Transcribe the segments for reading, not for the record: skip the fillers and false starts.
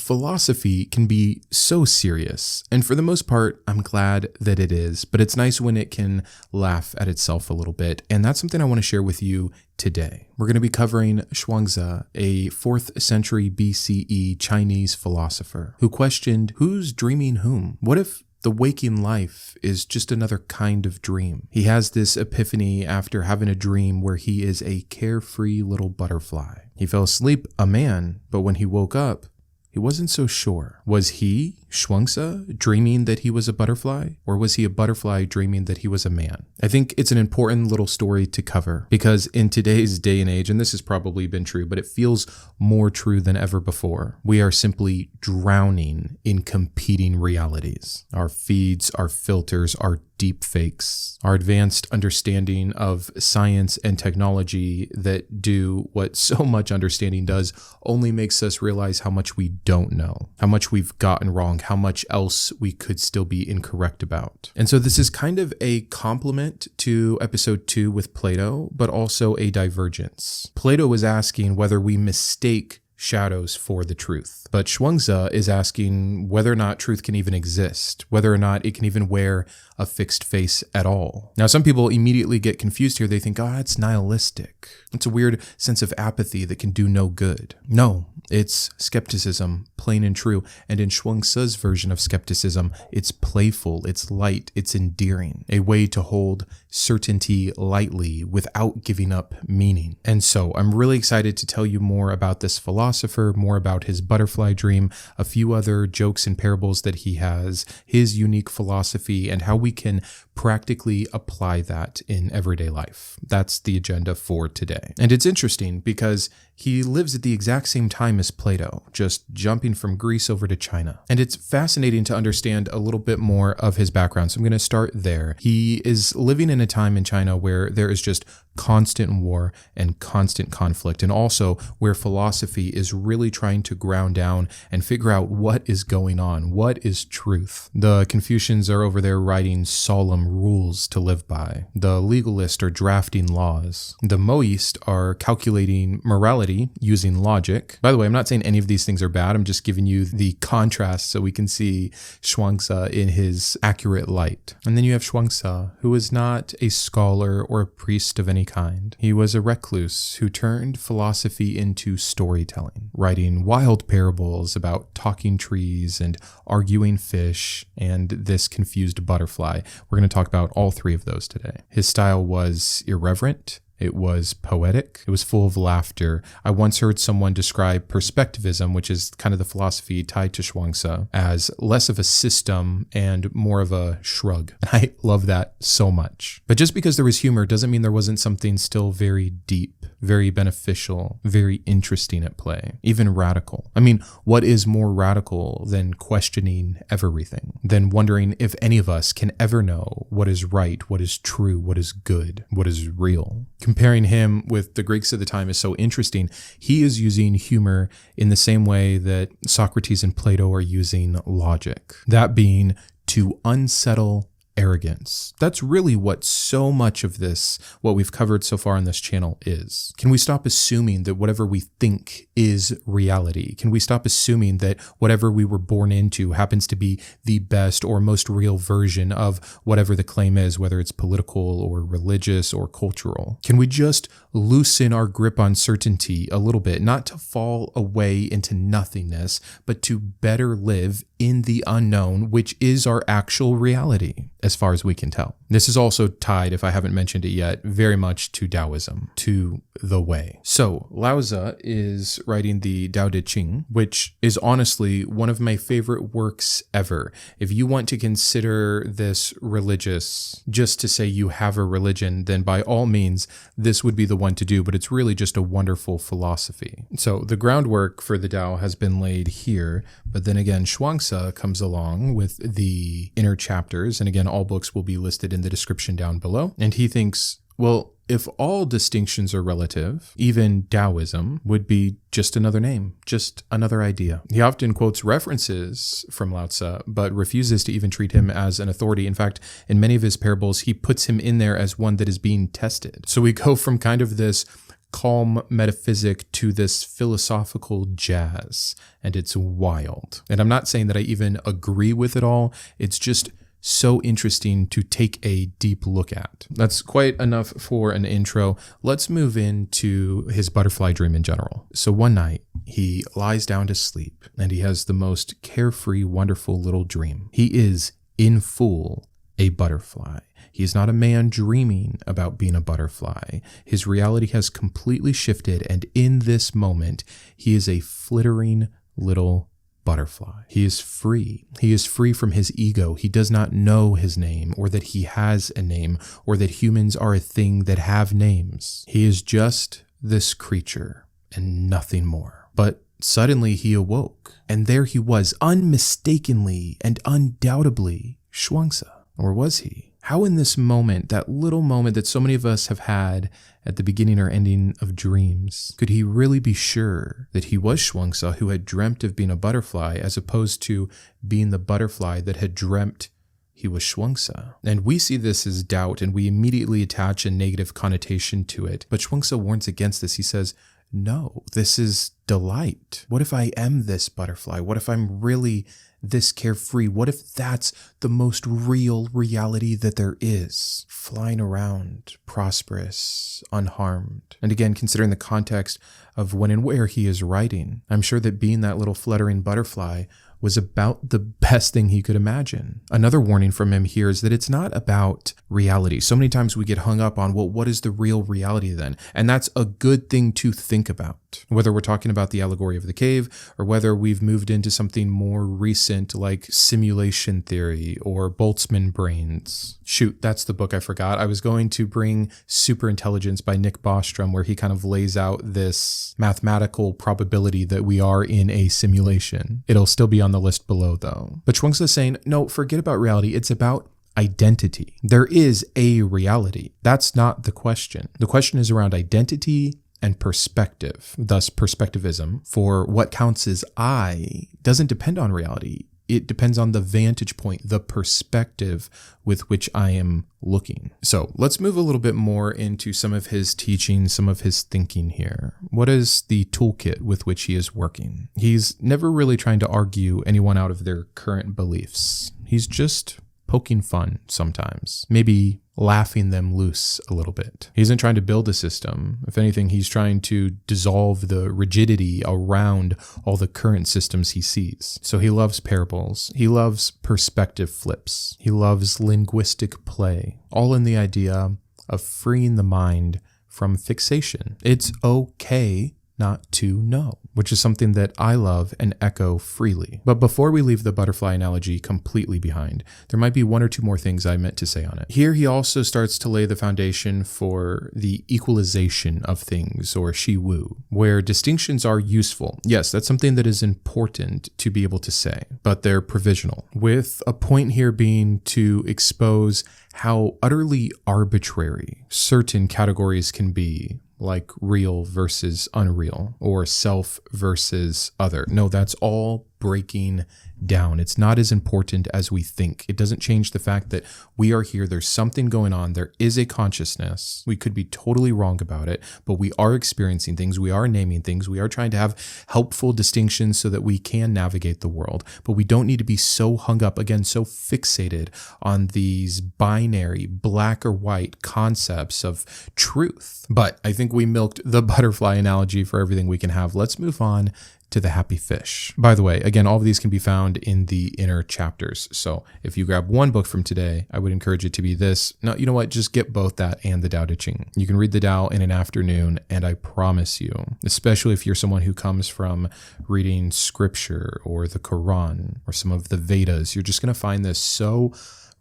philosophy can be so serious, and for the most part, I'm glad that it is, but it's nice when it can laugh at itself a little bit, and that's something I want to share with you today. We're going to be covering Zhuangzi, a 4th century BCE Chinese philosopher who questioned who's dreaming whom. What if the waking life is just another kind of dream? He has this epiphany after having a dream where he is a carefree little butterfly. He fell asleep a man, but when he woke up, he wasn't so sure. Was he, Zhuangzi, dreaming that he was a butterfly? Or was he a butterfly dreaming that he was a man? I think it's an important little story to cover because in today's day and age, and this has probably been true, but it feels more true than ever before, we are simply drowning in competing realities. Our feeds, our filters, our deep fakes, our advanced understanding of science and technology that do what so much understanding does only makes us realize how much we don't know, how much we've gotten wrong, how much else we could still be incorrect about. And so this is kind of a complement to episode 2 with Plato, but also a divergence. Plato is asking whether we mistake shadows for the truth. But Zhuangzi is asking whether or not truth can even exist, whether or not it can even wear a fixed face at all. Now, some people immediately get confused here. They think, it's nihilistic. It's a weird sense of apathy that can do no good. No, it's skepticism, plain and true. And in Zhuangzi's version of skepticism, it's playful, it's light, it's endearing, a way to hold certainty lightly without giving up meaning. And so I'm really excited to tell you more about this philosopher, more about his butterfly dream, a few other jokes and parables that he has, his unique philosophy, and how we can practically apply that in everyday life. That's the agenda for today. And it's interesting because he lives at the exact same time as Plato, just jumping from Greece over to China. And it's fascinating to understand a little bit more of his background. So I'm going to start there. He is living in a time in China where there is just constant war and constant conflict, and also where philosophy is really trying to ground down and figure out what is going on, what is truth. The Confucians are over there writing solemn rules to live by. The legalists are drafting laws. The Moists are calculating morality using logic. By the way, I'm not saying any of these things are bad. I'm just giving you the contrast so we can see Zhuangzi in his accurate light. And then you have Zhuangzi, who is not a scholar or a priest of any kind. He was a recluse who turned philosophy into storytelling, writing wild parables about talking trees and arguing fish and this confused butterfly. We're going to talk about all 3 of those today. His style was irreverent. It was poetic. It was full of laughter. I once heard someone describe perspectivism, which is kind of the philosophy tied to Zhuangzi, as less of a system and more of a shrug. I love that so much. But just because there was humor doesn't mean there wasn't something still very deep, very beneficial, very interesting at play, even radical. I mean, what is more radical than questioning everything, than wondering if any of us can ever know what is right, what is true, what is good, what is real? Comparing him with the Greeks of the time is so interesting. He is using humor in the same way that Socrates and Plato are using logic, that being to unsettle arrogance. That's really what so much of this, what we've covered so far on this channel is. Can we stop assuming that whatever we think is reality? Can we stop assuming that whatever we were born into happens to be the best or most real version of whatever the claim is, whether it's political or religious or cultural? Can we just loosen our grip on certainty a little bit, not to fall away into nothingness, but to better live in the unknown, which is our actual reality, as far as we can tell. This is also tied, if I haven't mentioned it yet, very much to Taoism, to the way. So Lao Tzu is writing the Tao Te Ching, which is honestly one of my favorite works ever. If you want to consider this religious, just to say you have a religion, then by all means, this would be the one to do, but it's really just a wonderful philosophy. So the groundwork for the Tao has been laid here, but then again, Zhuangzi comes along with the inner chapters, and again, all books will be listed in the description down below, and he thinks, well, if all distinctions are relative, even Taoism would be just another name, just another idea. He often quotes references from Lao Tzu, but refuses to even treat him as an authority. In fact, in many of his parables, he puts him in there as one that is being tested. So we go from kind of this calm metaphysic to this philosophical jazz, and it's wild. And I'm not saying that I even agree with it all. It's just so interesting to take a deep look at. That's quite enough for an intro. Let's move into his butterfly dream in general. So one night, he lies down to sleep, and he has the most carefree, wonderful little dream. He is, in full, a butterfly. He is not a man dreaming about being a butterfly. His reality has completely shifted, and in this moment, he is a flittering little butterfly. He is free. He is free from his ego. He does not know his name, or that he has a name, or that humans are a thing that have names. He is just this creature and nothing more. But suddenly he awoke, and there he was, unmistakably and undoubtedly Zhuangzi. Or was he? How in this moment, that little moment that so many of us have had at the beginning or ending of dreams, could he really be sure that he was Zhuangzi who had dreamt of being a butterfly, as opposed to being the butterfly that had dreamt he was Zhuangzi? And we see this as doubt, and we immediately attach a negative connotation to it. But Zhuangzi warns against this. He says, no, this is delight. What if I am this butterfly? What if I'm really this carefree? What if that's the most real reality that there is? Flying around, prosperous, unharmed. And again, considering the context of when and where he is writing, I'm sure that being that little fluttering butterfly was about the best thing he could imagine. Another warning from him here is that it's not about reality. So many times we get hung up on, well, what is the real reality then? And that's a good thing to think about, whether we're talking about the allegory of the cave, or whether we've moved into something more recent like simulation theory or Boltzmann brains. Shoot, that's the book I forgot. I was going to bring Superintelligence by Nick Bostrom, where he kind of lays out this mathematical probability that we are in a simulation. It'll still be on the list below though. But Chuangzi is saying, no, forget about reality. It's about identity. There is a reality. That's not the question. The question is around identity and perspective. Thus, perspectivism for what counts as I doesn't depend on reality. It depends on the vantage point, the perspective with which I am looking. So let's move a little bit more into some of his teaching, some of his thinking here. What is the toolkit with which he is working? He's never really trying to argue anyone out of their current beliefs. He's just poking fun sometimes, maybe laughing them loose a little bit. He isn't trying to build a system. If anything, he's trying to dissolve the rigidity around all the current systems he sees. So he loves parables. He loves perspective flips. He loves linguistic play, all in the idea of freeing the mind from fixation. It's okay not to know, which is something that I love and echo freely. But before we leave the butterfly analogy completely behind, there might be one or two more things I meant to say on it. Here he also starts to lay the foundation for the equalization of things, or shi wu, where distinctions are useful. Yes, that's something that is important to be able to say, but they're provisional, with a point here being to expose how utterly arbitrary certain categories can be, like real versus unreal, or self versus other. No, that's all breaking down. It's not as important as we think. It doesn't change the fact that we are here. There's something going on. There is a consciousness. We could be totally wrong about it, but we are experiencing things. We are naming things. We are trying to have helpful distinctions so that we can navigate the world, but we don't need to be so hung up, again, so fixated on these binary black or white concepts of truth. But I think we milked the butterfly analogy for everything we can have. Let's move on to the happy fish. By the way, again, all of these can be found in the inner chapters. So if you grab one book from today, I would encourage it to be this. No, you know what? Just get both that and the Tao Te Ching. You can read the Tao in an afternoon, and I promise you, especially if you're someone who comes from reading scripture or the Quran or some of the Vedas, you're just going to find this so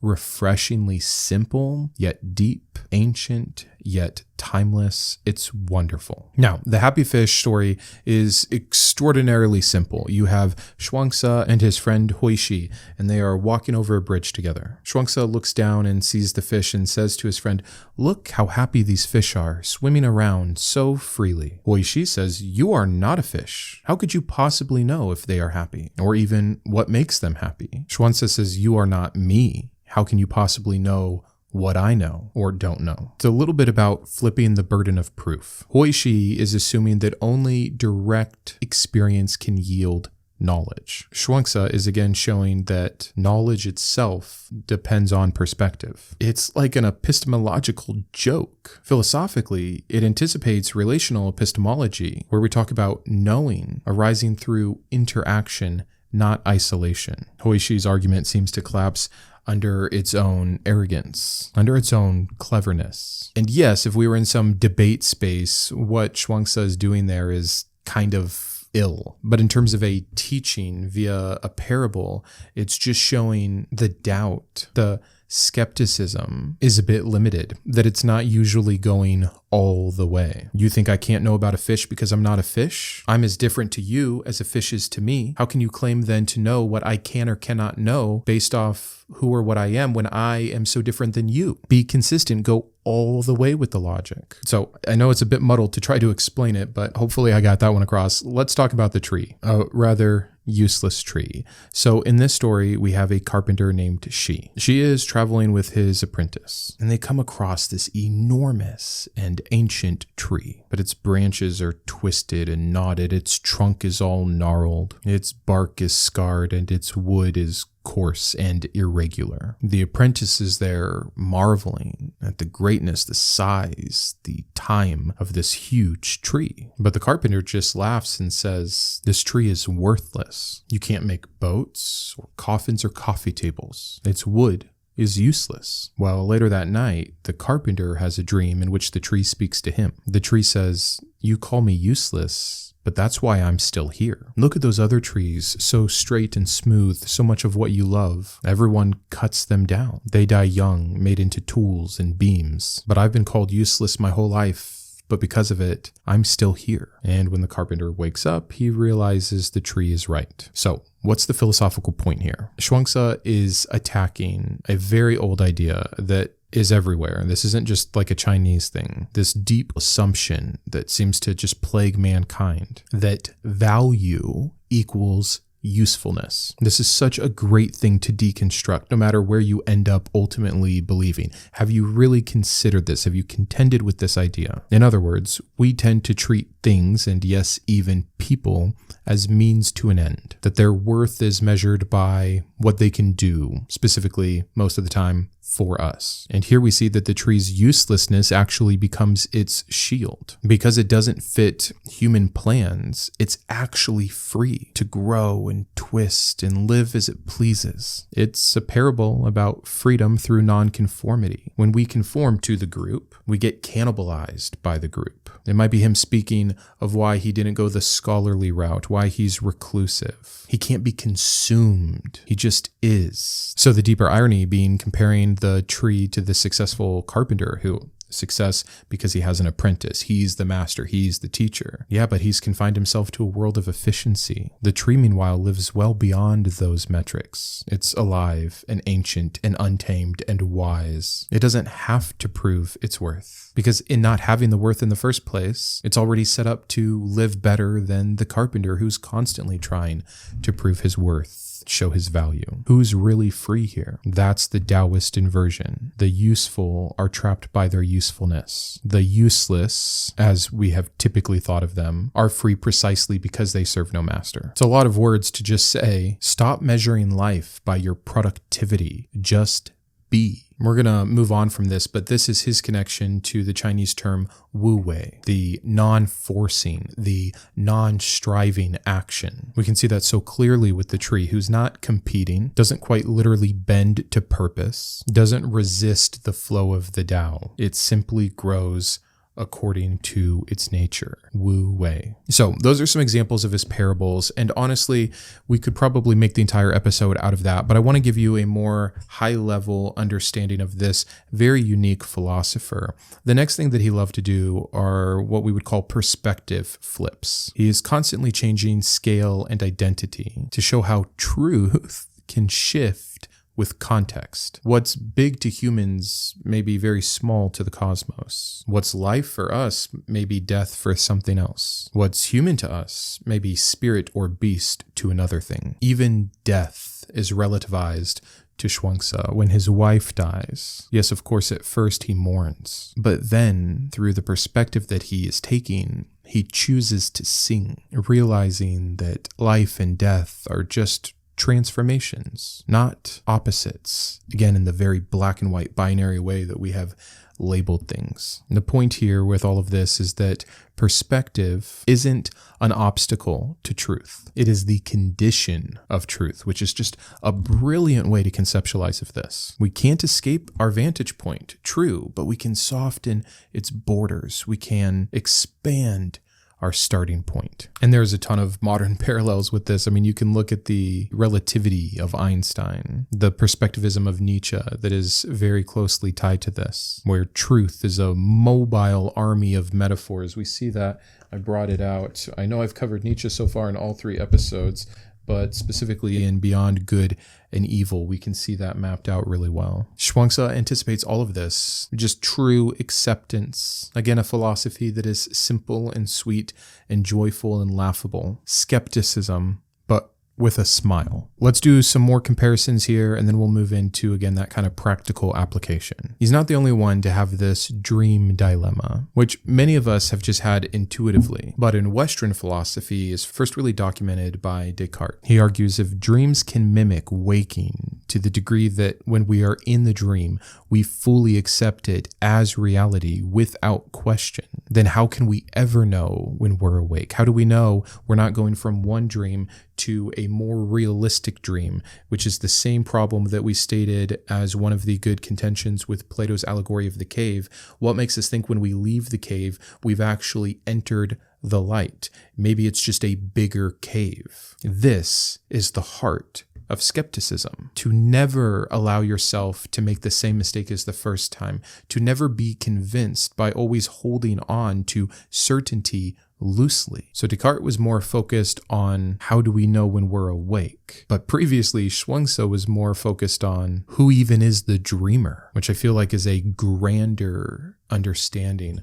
refreshingly simple, yet deep, ancient, yet timeless. It's wonderful. Now, the happy fish story is extraordinarily simple. You have Zhuangzi and his friend Huishi, and they are walking over a bridge together. Zhuangzi looks down and sees the fish and says to his friend, "Look how happy these fish are, swimming around so freely." Huishi says, "You are not a fish. How could you possibly know if they are happy, or even what makes them happy?" Zhuangzi says, "You are not me. How can you possibly know what I know or don't know. It's a little bit about flipping the burden of proof. Huishi is assuming that only direct experience can yield knowledge. Zhuangzi is again showing that knowledge itself depends on perspective. It's like an epistemological joke. Philosophically, it anticipates relational epistemology, where we talk about knowing arising through interaction, not isolation. Huishi's argument seems to collapse under its own arrogance, under its own cleverness. And yes, if we were in some debate space, what Zhuangzi is doing there is kind of ill. But in terms of a teaching via a parable, it's just showing the doubt, the skepticism is a bit limited, that it's not usually going all the way. You think I can't know about a fish because I'm not a fish? I'm as different to you as a fish is to me. How can you claim then to know what I can or cannot know based off who or what I am when I am so different than you? Be consistent, go all the way with the logic. So I know it's a bit muddled to try to explain it, but hopefully I got that one across. Let's talk about the tree, a rather useless tree. So in this story, we have a carpenter named Shi. Shi is traveling with his apprentice, and they come across this enormous and ancient tree, but its branches are twisted and knotted, its trunk is all gnarled, its bark is scarred, and its wood is coarse and irregular. The apprentice is there marveling at the greatness, the size, the time of this huge tree. But the carpenter just laughs and says, "This tree is worthless. You can't make boats or coffins or coffee tables. Its wood is useless." Well, later that night, the carpenter has a dream in which the tree speaks to him. The tree says, "You call me useless, but that's why I'm still here. Look at those other trees, so straight and smooth, so much of what you love. Everyone cuts them down. They die young, made into tools and beams. But I've been called useless my whole life, but because of it, I'm still here." And when the carpenter wakes up, he realizes the tree is right. So what's the philosophical point here? Zhuangzi is attacking a very old idea that is everywhere. This isn't just like a Chinese thing. This deep assumption that seems to just plague mankind, that value equals usefulness. This is such a great thing to deconstruct, no matter where you end up ultimately believing. Have you really considered this? Have you contended with this idea? In other words, we tend to treat things, and yes, even people, as means to an end, that their worth is measured by what they can do, specifically, most of the time, for us. And here we see that the tree's uselessness actually becomes its shield. Because it doesn't fit human plans, it's actually free to grow and twist and live as it pleases. It's a parable about freedom through nonconformity. When we conform to the group, we get cannibalized by the group. It might be him speaking of why he didn't go the scholarly route, why he's reclusive. He can't be consumed. He just is. So the deeper irony being comparing the tree to the successful carpenter who success because he has an apprentice. He's the master. He's the teacher. Yeah, but he's confined himself to a world of efficiency. The tree, meanwhile, lives well beyond those metrics. It's alive and ancient and untamed and wise. It doesn't have to prove its worth, because in not having the worth in the first place, it's already set up to live better than the carpenter who's constantly trying to prove his worth, show his value. Who's really free here? That's the Taoist inversion. The useful are trapped by their usefulness. The useless, as we have typically thought of them, are free precisely because they serve no master. It's a lot of words to just say, stop measuring life by your productivity. Just be. We're going to move on from this, but this is his connection to the Chinese term wu wei, the non-forcing, the non-striving action. We can see that so clearly with the tree, who's not competing, doesn't quite literally bend to purpose, doesn't resist the flow of the Tao. It simply grows according to its nature, wu wei. So those are some examples of his parables, and honestly, we could probably make the entire episode out of that, but I want to give you a more high-level understanding of this very unique philosopher. The next thing that he loved to do are what we would call perspective flips. He is constantly changing scale and identity to show how truth can shift with context. What's big to humans may be very small to the cosmos. What's life for us may be death for something else. What's human to us may be spirit or beast to another thing. Even death is relativized to Zhuangzi when his wife dies. Yes, of course, at first he mourns, but then through the perspective that he is taking, he chooses to sing, realizing that life and death are just transformations, not opposites. Again, in the very black and white binary way that we have labeled things. And the point here with all of this is that perspective isn't an obstacle to truth. It is the condition of truth, which is just a brilliant way to conceptualize of this. We can't escape our vantage point, true, but we can soften its borders. We can expand our starting point. And there's a ton of modern parallels with this. I mean, you can look at the relativity of Einstein, the perspectivism of Nietzsche that is very closely tied to this, where truth is a mobile army of metaphors. We see that. I brought it out. I know I've covered Nietzsche so far in all 3 episodes, but specifically in Beyond Good and Evil, we can see that mapped out really well. Zhuangzi anticipates all of this, just true acceptance. Again, a philosophy that is simple and sweet and joyful and laughable. Skepticism, but with a smile. Let's do some more comparisons here, and then we'll move into, again, that kind of practical application. He's not the only one to have this dream dilemma, which many of us have just had intuitively, but in Western philosophy is first really documented by Descartes. He argues if dreams can mimic waking to the degree that when we are in the dream, we fully accept it as reality without question, then how can we ever know when we're awake? How do we know we're not going from one dream to a more realistic dream, which is the same problem that we stated as one of the good contentions with Plato's allegory of the cave? What makes us think when we leave the cave, we've actually entered the light? Maybe it's just a bigger cave. This is the heart of skepticism. To never allow yourself to make the same mistake as the first time, to never be convinced by always holding on to certainty loosely. So Descartes was more focused on how do we know when we're awake, but previously Zhuangzi was more focused on who even is the dreamer, which I feel like is a grander understanding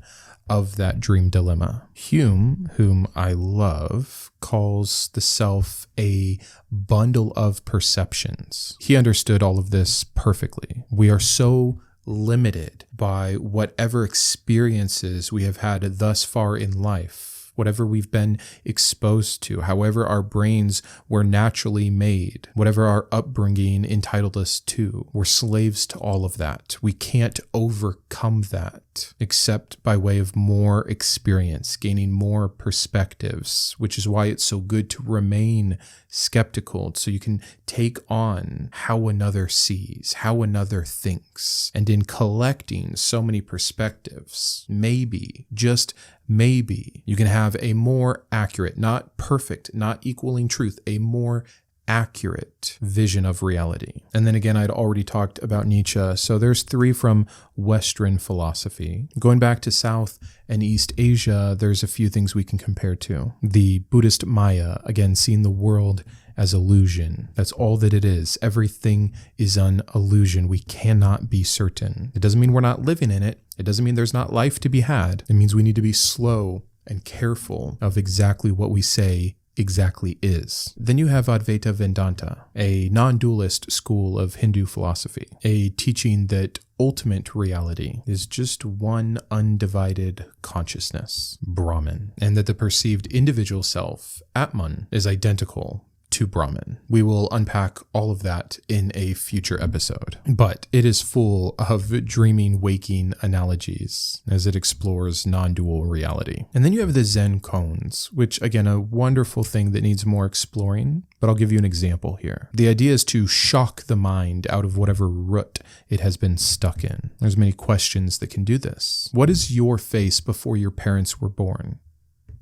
of that dream dilemma. Hume, whom I love, calls the self a bundle of perceptions. He understood all of this perfectly. We are so limited by whatever experiences we have had thus far in life, whatever we've been exposed to, however our brains were naturally made, whatever our upbringing entitled us to. We're slaves to all of that. We can't overcome that except by way of more experience, gaining more perspectives, which is why it's so good to remain skeptical, so you can take on how another sees, how another thinks. And in collecting so many perspectives, maybe, just maybe, you can have a more accurate, not perfect, not equaling truth, a more accurate vision of reality. And then again, I'd already talked about Nietzsche. So there's 3 from Western philosophy. Going back to South and East Asia, there's a few things we can compare to. The Buddhist Maya, again, seeing the world as illusion. That's all that it is. Everything is an illusion. We cannot be certain. It doesn't mean we're not living in it. It doesn't mean there's not life to be had. It means we need to be slow and careful of exactly what we say exactly is. Then you have Advaita Vedanta, a non-dualist school of Hindu philosophy, a teaching that ultimate reality is just one undivided consciousness, Brahman, and that the perceived individual self, Atman, is identical to Brahman. We will unpack all of that in a future episode, but it is full of dreaming, waking analogies as it explores non-dual reality. And then you have the Zen koans, which again, a wonderful thing that needs more exploring, but I'll give you an example here. The idea is to shock the mind out of whatever rut it has been stuck in. There's many questions that can do this. What is your face before your parents were born?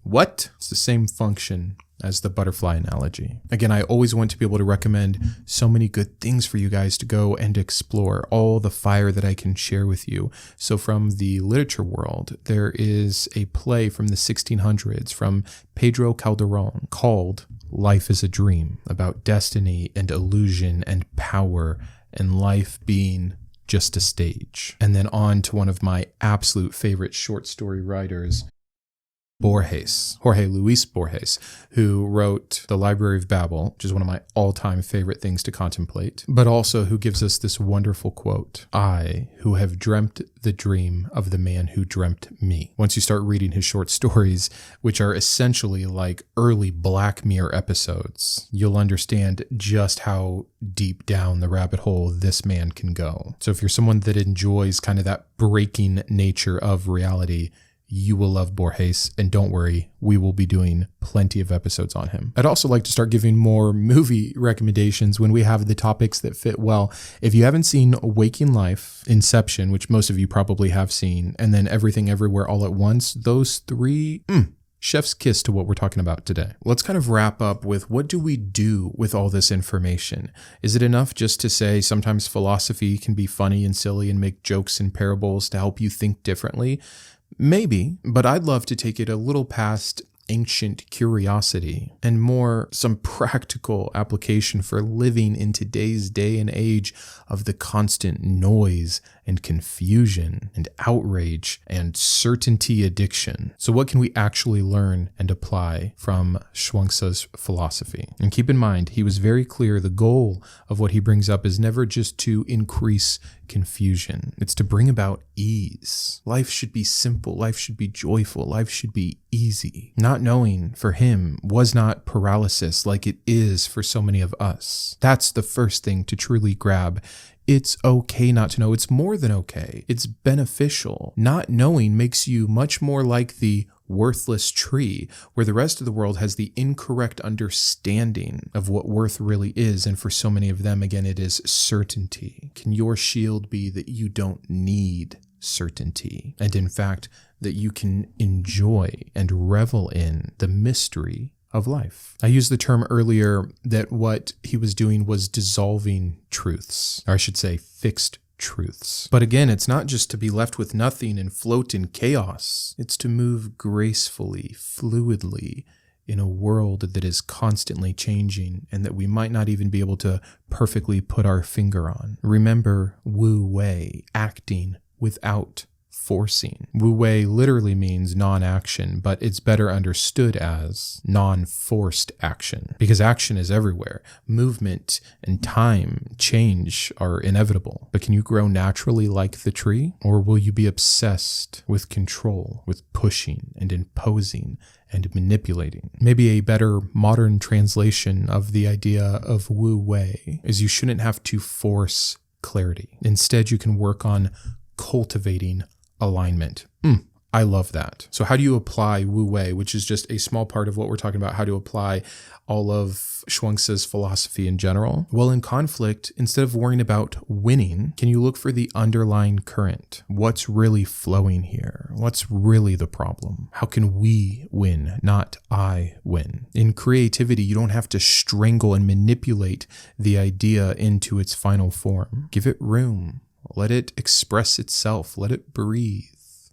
What? It's the same function as the butterfly analogy. Again, I always want to be able to recommend so many good things for you guys to go and explore, all the fire that I can share with you. So from the literature world, there is a play from the 1600s from Pedro Calderón called Life is a Dream, about destiny and illusion and power and life being just a stage. And then on to one of my absolute favorite short story writers, Borges, Jorge Luis Borges, who wrote The Library of Babel, which is one of my all-time favorite things to contemplate, but also who gives us this wonderful quote, "I, who have dreamt the dream of the man who dreamt me." Once you start reading his short stories, which are essentially like early Black Mirror episodes, you'll understand just how deep down the rabbit hole this man can go. So if you're someone that enjoys kind of that breaking nature of reality, you will love Borges, and don't worry, we will be doing plenty of episodes on him. I'd also like to start giving more movie recommendations when we have the topics that fit well. If you haven't seen Waking Life, Inception, which most of you probably have seen, and then Everything Everywhere All at Once, those three, chef's kiss to what we're talking about today. Let's kind of wrap up with, what do we do with all this information? Is it enough just to say sometimes philosophy can be funny and silly and make jokes and parables to help you think differently? Maybe, but I'd love to take it a little past ancient curiosity and more some practical application for living in today's day and age of the constant noise and confusion and outrage and certainty addiction. So what can we actually learn and apply from Zhuangzi's philosophy? And keep in mind, he was very clear the goal of what he brings up is never just to increase confusion. It's to bring about ease. Life should be simple. Life should be joyful. Life should be easy. Not knowing for him was not paralysis like it is for so many of us. That's the first thing to truly grab. It's okay not to know. It's more than okay. It's beneficial. Not knowing makes you much more like the worthless tree, where the rest of the world has the incorrect understanding of what worth really is. And for so many of them, again, it is certainty. Can your shield be that you don't need certainty? And in fact, that you can enjoy and revel in the mystery of life. I used the term earlier that what he was doing was dissolving truths, or I should say fixed truths. But again, it's not just to be left with nothing and float in chaos. It's to move gracefully, fluidly in a world that is constantly changing and that we might not even be able to perfectly put our finger on. Remember Wu Wei, acting without forcing. Wu Wei literally means non-action, but it's better understood as non-forced action, because action is everywhere. Movement and time, change are inevitable. But can you grow naturally like the tree? Or will you be obsessed with control, with pushing and imposing and manipulating? Maybe a better modern translation of the idea of Wu Wei is you shouldn't have to force clarity. Instead, you can work on cultivating alignment. I love that. So how do you apply Wu Wei, which is just a small part of what we're talking about, how to apply all of Zhuangzi's philosophy in general? Well, in conflict, instead of worrying about winning, can you look for the underlying current? What's really flowing here? What's really the problem? How can we win, not I win? In creativity, you don't have to strangle and manipulate the idea into its final form. Give it room. Let it express itself. Let it breathe.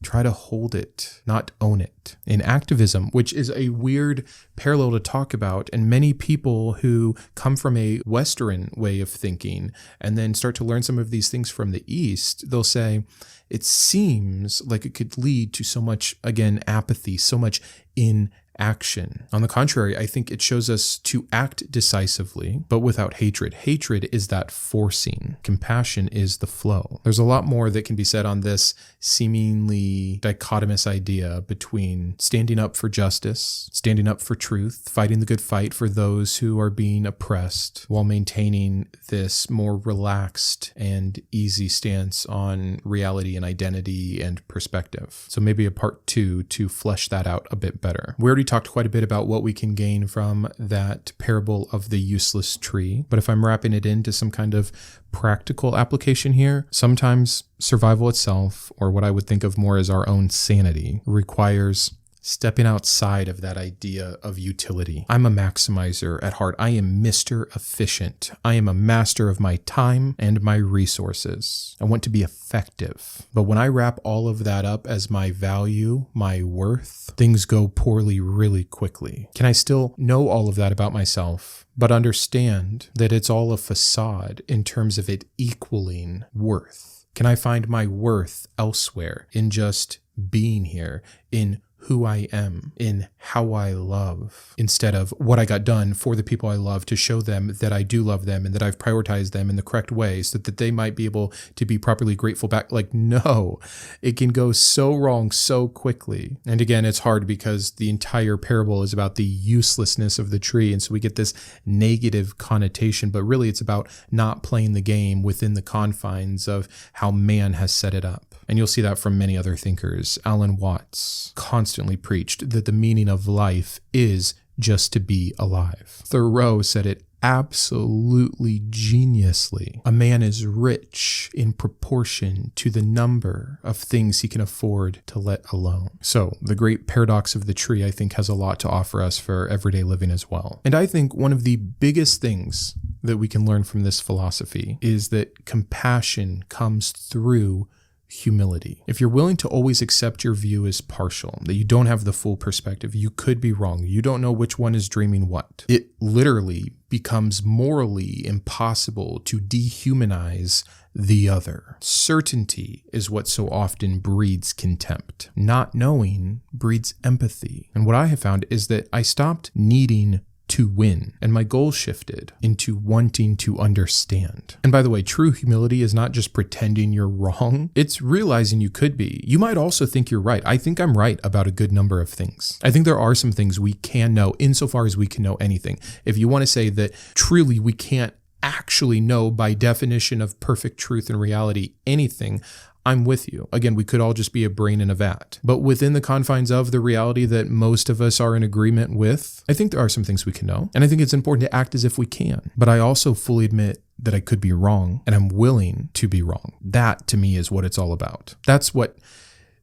Try to hold it, not own it. In activism, which is a weird parallel to talk about, and many people who come from a Western way of thinking and then start to learn some of these things from the East, they'll say, it seems like it could lead to so much, again, apathy, so much inaction. On the contrary, I think it shows us to act decisively, but without hatred. Hatred is that forcing. Compassion is the flow. There's a lot more that can be said on this seemingly dichotomous idea between standing up for justice, standing up for truth, fighting the good fight for those who are being oppressed, while maintaining this more relaxed and easy stance on reality and identity and perspective. So maybe a part 2 to flesh that out a bit better. We already talked quite a bit about what we can gain from that parable of the useless tree, but if I'm wrapping it into some kind of practical application here, sometimes survival itself, or what I would think of more as our own sanity, requires stepping outside of that idea of utility. I'm a maximizer at heart. I am Mr. Efficient. I am a master of my time and my resources. I want to be effective. But when I wrap all of that up as my value, my worth, things go poorly really quickly. Can I still know all of that about myself, but understand that it's all a facade in terms of it equaling worth? Can I find my worth elsewhere in just being here, in who I am, in how I love, instead of what I got done for the people I love to show them that I do love them and that I've prioritized them in the correct way so that they might be able to be properly grateful back. Like, no, it can go so wrong so quickly. And again, it's hard because the entire parable is about the uselessness of the tree. And so we get this negative connotation, but really it's about not playing the game within the confines of how man has set it up. And you'll see that from many other thinkers. Alan Watts constantly preached that the meaning of life is just to be alive. Thoreau said it absolutely geniusly. A man is rich in proportion to the number of things he can afford to let alone. So the great paradox of the tree, I think, has a lot to offer us for everyday living as well. And I think one of the biggest things that we can learn from this philosophy is that compassion comes through humility. If you're willing to always accept your view as partial, that you don't have the full perspective, you could be wrong, you don't know which one is dreaming what, it literally becomes morally impossible to dehumanize the other. Certainty is what so often breeds contempt. Not knowing breeds empathy. And what I have found is that I stopped needing to win, and my goal shifted into wanting to understand. And by the way, true humility is not just pretending you're wrong, it's realizing you could be. You might also think you're right. I think I'm right about a good number of things. I think there are some things we can know insofar as we can know anything. If you want to say that truly we can't actually know by definition of perfect truth and reality anything, I'm with you. Again, we could all just be a brain in a vat. But within the confines of the reality that most of us are in agreement with, I think there are some things we can know. And I think it's important to act as if we can. But I also fully admit that I could be wrong, and I'm willing to be wrong. That, to me, is what it's all about. That's what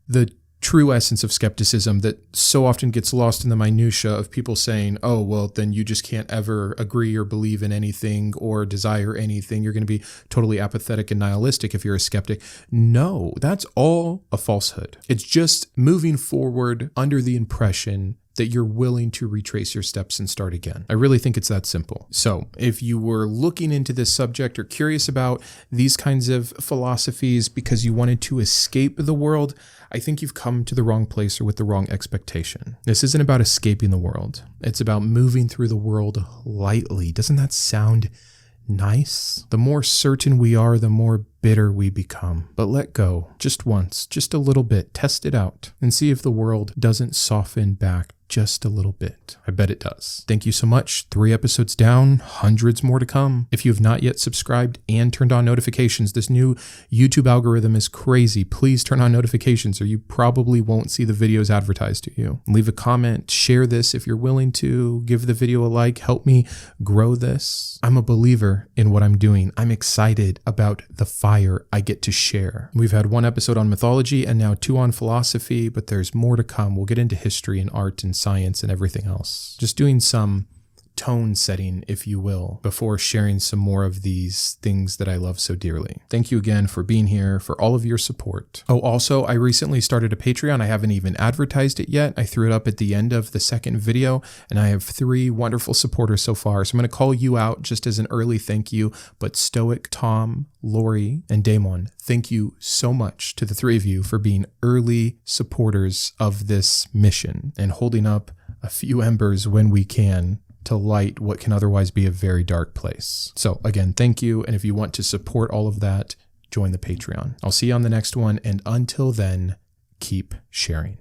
the true essence of skepticism that so often gets lost in the minutia of people saying, oh, well, then you just can't ever agree or believe in anything or desire anything. You're going to be totally apathetic and nihilistic if you're a skeptic. No, that's all a falsehood. It's just moving forward under the impression that you're willing to retrace your steps and start again. I really think it's that simple. So if you were looking into this subject or curious about these kinds of philosophies because you wanted to escape the world, I think you've come to the wrong place or with the wrong expectation. This isn't about escaping the world. It's about moving through the world lightly. Doesn't that sound nice? The more certain we are, the more bitter we become. But let go just once, just a little bit. Test it out and see if the world doesn't soften back just a little bit. I bet it does. Thank you so much. 3 episodes down, hundreds more to come. If you have not yet subscribed and turned on notifications, this new YouTube algorithm is crazy. Please turn on notifications or you probably won't see the videos advertised to you. Leave a comment, share this if you're willing to, give the video a like, help me grow this. I'm a believer in what I'm doing. I'm excited about the fire I get to share. We've had 1 episode on mythology and now 2 on philosophy, but there's more to come. We'll get into history and art and science and everything else. Just doing some tone setting, if you will, before sharing some more of these things that I love so dearly. Thank you again for being here, for all of your support. Oh, also, I recently started a Patreon. I haven't even advertised it yet. I threw it up at the end of the second video, and I have 3 wonderful supporters so far. So I'm going to call you out just as an early thank you, but Stoic, Tom, Lori, and Daemon, thank you so much to the 3 of you for being early supporters of this mission and holding up a few embers when we can to light what can otherwise be a very dark place. So again, thank you. And if you want to support all of that, join the Patreon. I'll see you on the next one. And until then, keep sharing.